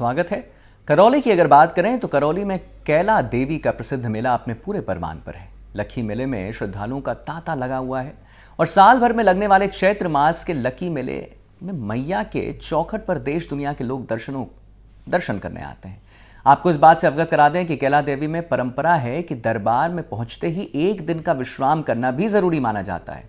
स्वागत है। करौली की अगर बात करें तो करौली में कैला देवी का प्रसिद्ध मेला अपने पूरे परवान पर है। लक्की मेले में श्रद्धालुओं का तांता लगा हुआ है और साल भर में लगने वाले चैत्र मास के लक्की मेले में मैया के चौखट पर देश दुनिया के लोग दर्शन करने आते हैं। आपको इस बात से अवगत करा दें कि कैला देवी में परंपरा है कि दरबार में पहुंचते ही एक दिन का विश्राम करना भी जरूरी माना जाता है।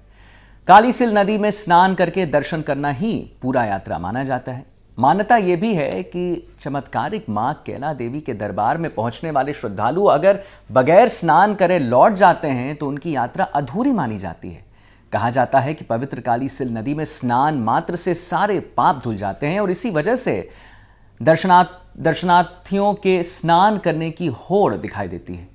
कालीसिल नदी में स्नान करके दर्शन करना ही पूरा यात्रा माना जाता है। मान्यता यह भी है कि चमत्कारिक मां कैला देवी के दरबार में पहुंचने वाले श्रद्धालु अगर बगैर स्नान करे लौट जाते हैं तो उनकी यात्रा अधूरी मानी जाती है। कहा जाता है कि पवित्र कालीसिल नदी में स्नान मात्र से सारे पाप धुल जाते हैं और इसी वजह से दर्शनार्थियों के स्नान करने की होड़ दिखाई देती है।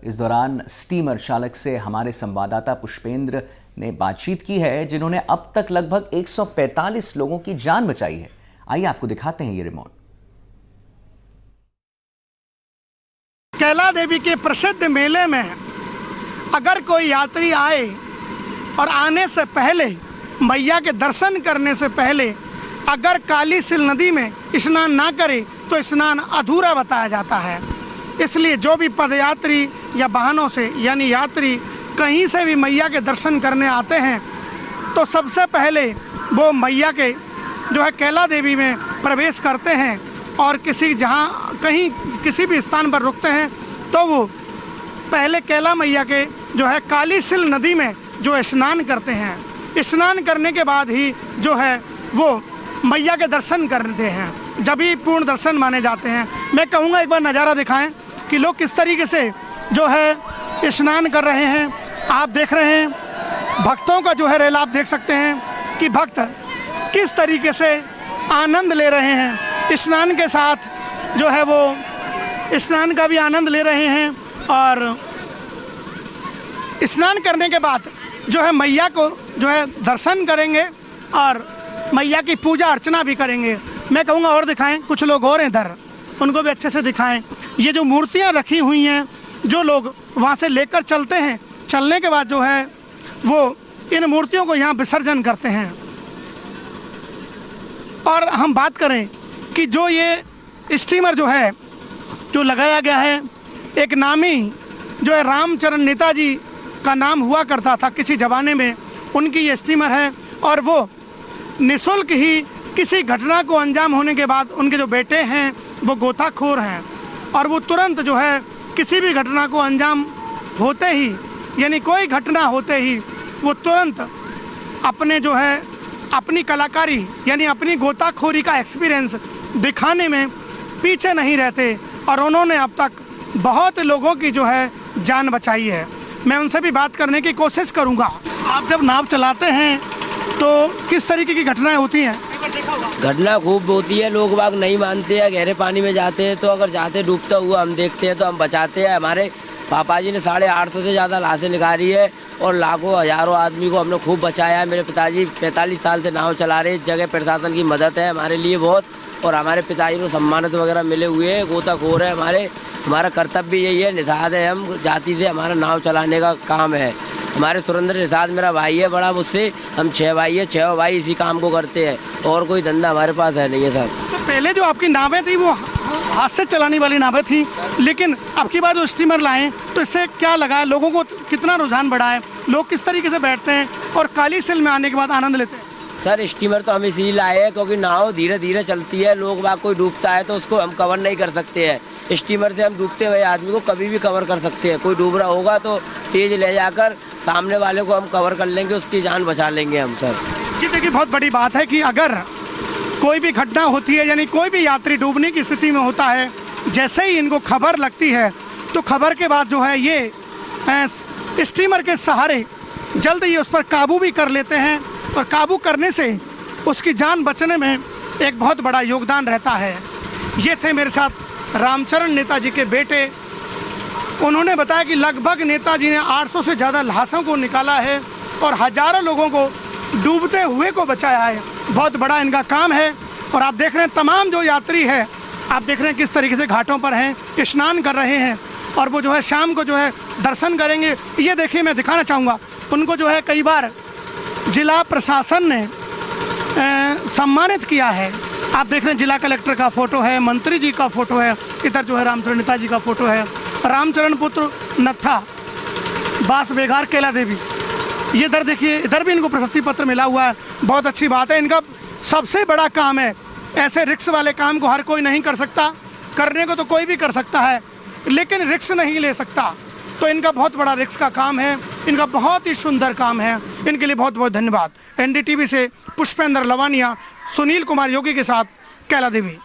इस दौरान स्टीमर चालक से हमारे संवाददाता पुष्पेंद्र ने बातचीत की है, जिन्होंने अब तक लगभग 145 लोगों की जान बचाई है। आइए आपको दिखाते हैं ये रिपोर्ट। कैला देवी के प्रसिद्ध मेले में अगर कोई यात्री आए और आने से पहले, मैया के दर्शन करने से पहले अगर कालीसिल नदी में स्नान ना करे तो स्नान अधूरा बताया जाता है। इसलिए जो भी पदयात्री या वाहनों से यानी यात्री कहीं से भी मैया के दर्शन करने आते हैं तो सबसे पहले वो मैया के जो है कैला देवी में प्रवेश करते हैं और कहीं किसी भी स्थान पर रुकते हैं तो वो पहले कैला मैया के जो है कालीसिल नदी में जो स्नान करते हैं। स्नान करने के बाद ही जो है वो मैया के दर्शन करते हैं, जब ही पूर्ण दर्शन माने जाते हैं। मैं कहूँगा एक बार नज़ारा दिखाएं कि लोग किस तरीके से जो है स्नान कर रहे हैं। आप देख रहे हैं भक्तों का जो है रेल, आप देख सकते हैं कि भक्त किस तरीके से आनंद ले रहे हैं। स्नान के साथ जो है वो स्नान का भी आनंद ले रहे हैं और स्नान करने के बाद जो है मैया को जो है दर्शन करेंगे और मैया की पूजा अर्चना भी करेंगे। मैं कहूँगा और दिखाएं, कुछ लोग और हैं इधर, उनको भी अच्छे से दिखाएं। ये जो मूर्तियाँ रखी हुई हैं, जो लोग वहाँ से लेकर चलते हैं, चलने के बाद जो है वो इन मूर्तियों को यहाँ विसर्जन करते हैं। और हम बात करें कि जो ये स्टीमर जो है जो लगाया गया है, एक नामी जो है रामचरण नेताजी का नाम हुआ करता था किसी ज़माने में, उनकी ये स्टीमर है और वो निःशुल्क ही किसी घटना को अंजाम होने के बाद उनके जो बेटे हैं वो गोताखोर हैं और वो तुरंत जो है किसी भी घटना को अंजाम होते ही, यानी कोई घटना होते ही वो तुरंत अपने जो है अपनी कलाकारी यानी अपनी गोताखोरी का एक्सपीरियंस दिखाने में पीछे नहीं रहते और उन्होंने अब तक बहुत लोगों की जो है जान बचाई है। मैं उनसे भी बात करने की कोशिश करूंगा। आप जब नाव चलाते हैं तो किस तरीके की घटनाएं होती हैं? घटना खूब होती है, लोग बाग नहीं मानते हैं, गहरे पानी में जाते हैं तो अगर जाते डूबता हुआ हम देखते हैं तो हम बचाते हैं। हमारे पापा जी ने 850 से ज़्यादा लाशें निकाली है और लाखों हज़ारों आदमी को हमने खूब बचाया है। मेरे पिताजी 45 साल से नाव चला रहे, इस जगह प्रशासन की मदद है हमारे लिए बहुत, और हमारे पिताजी को सम्मानित वगैरह मिले हुए हैं। गोताखोर है हमारा कर्तव्य यही है, निषाद है, हम जाति से हमारा नाव चलाने का काम है। हमारे सुरेंद्र निषाद मेरा भाई है बड़ा मुझसे, हम 6 भाई है, 6 भाई इसी काम को करते हैं और कोई धंधा हमारे पास है नहीं है सर। तो पहले जो आपकी नावें थी वो हाथ से चलाने वाली नावें थी, लेकिन अब की बार जो स्टीमर लाएं तो इससे क्या लगा है, लोगों को कितना रुझान बढ़ा है, लोग किस तरीके से बैठते हैं और कालीसिल में आने के बाद आनंद लेते हैं? सर स्टीमर तो हम इसीलिए लाए हैं क्योंकि नाव धीरे धीरे चलती है, लोग बाग कोई डूबता है तो उसको हम कवर नहीं कर सकते हैं। स्टीमर से हम डूबते हुए आदमी को कभी भी कवर कर सकते हैं। कोई डूब रहा होगा तो तेज ले जाकर सामने वाले को हम कवर कर लेंगे, उसकी जान बचा लेंगे हम सर। जी देखिए, बहुत बड़ी बात है कि अगर कोई भी घटना होती है यानी कोई भी यात्री डूबने की स्थिति में होता है, जैसे ही इनको खबर लगती है तो खबर के बाद जो है ये स्टीमर के सहारे जल्द ही उस पर काबू भी कर लेते हैं और काबू करने से उसकी जान बचने में एक बहुत बड़ा योगदान रहता है। ये थे मेरे साथ रामचरण नेताजी के बेटे। उन्होंने बताया कि लगभग नेताजी ने 800 से ज़्यादा लाशों को निकाला है और हज़ारों लोगों को डूबते हुए को बचाया है। बहुत बड़ा इनका काम है। और आप देख रहे हैं तमाम जो यात्री है, आप देख रहे हैं किस तरीके से घाटों पर हैं, स्नान कर रहे हैं और वो जो है शाम को जो है दर्शन करेंगे। ये देखिए, मैं दिखाना चाहूँगा, उनको जो है कई बार जिला प्रशासन ने सम्मानित किया है आप देख रहे हैं जिला कलेक्टर का फोटो है, मंत्री जी का फोटो है, इधर जो है रामचरण नेताजी का फोटो है, रामचरण पुत्र नत्था बास बेगार कैला देवी, ये इधर देखिए, इधर भी इनको प्रशस्ति पत्र मिला हुआ है। बहुत अच्छी बात है। इनका सबसे बड़ा काम है, ऐसे रिक्स वाले काम को हर कोई नहीं कर सकता, करने को तो कोई भी कर सकता है लेकिन रिक्स नहीं ले सकता, तो इनका बहुत बड़ा रिक्स का काम है, इनका बहुत ही सुंदर काम है, इनके लिए बहुत बहुत धन्यवाद। एनडीटीवी से पुष्पेंद्र लवानिया, सुनील कुमार योगी के साथ कैला देवी।